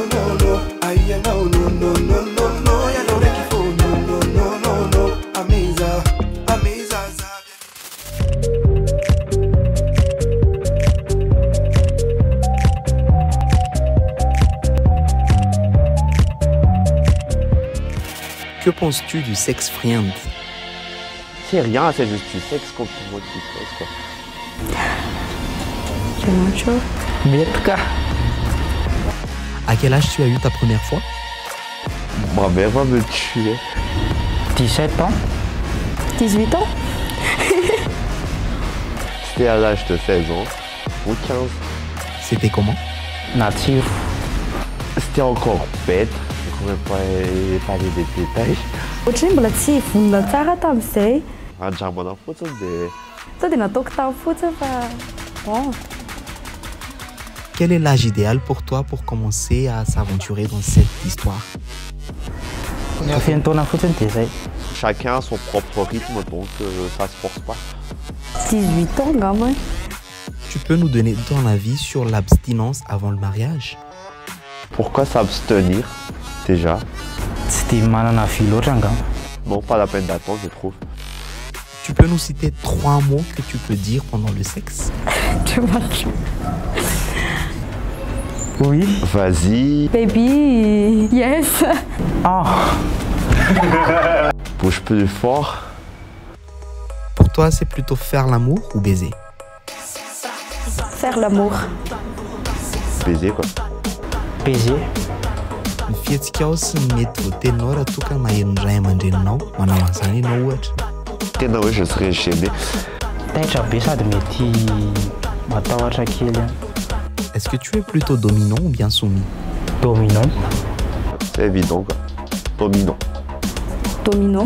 no, no. Aïe, no, no, no, no, no, no. Y'a l'oreille qu'il faut, no, no, no, no, no. Amisa, amisa, ça. Que penses-tu du sex friend? C'est rien, c'est juste du sexe quand tu vois qu'il pèse, quoi. C'est macho. Metka. À quel âge tu as eu ta première fois? Ma mère va me tuer. 17 ans. 18 ans. C'était à l'âge de 16 ans ou 15. C'était comment? Nature. C'était encore bête. Je ne pourrais pas parler des détails. Ohatry mbola tsy vonona tsara tamin'izay. Andramana fotsiny dia Sao dia nataoko tamin'ny fotsiny fa bon. Quel est l'âge idéal pour toi pour commencer à s'aventurer dans cette histoire? Feno taona fotsiny dia zay. chacun a son propre rythme, donc ça se force pas. 18 ans gamin. Tu peux nous donner ton avis sur l'abstinence avant le mariage? Pourquoi s'abstenir déjà? Tsy dia manana vy loatra angamba. Non, pas la peine d'attendre, je trouve. Tu peux nous citer 3 mots que tu peux dire pendant le sexe? Too much. Oui. Vas-y, Baby, yes. Ah. bouge plus fort. Pour toi, c'est plutôt faire l'amour ou baiser? Faire l'amour. Baiser, quoi. Baiser. Ny fihetsikao sy ny mety voateninao raha toa ka mahery ny ray aman-dreninao manao an'izany ianao ohatra. Tena hoe je serais gêné. Taitra be sady mety matahotra kely ihany. Est-ce que tu es plutôt dominant ou bien soumis? Dominant. C'est évident, quoi. Dominant. Dominant.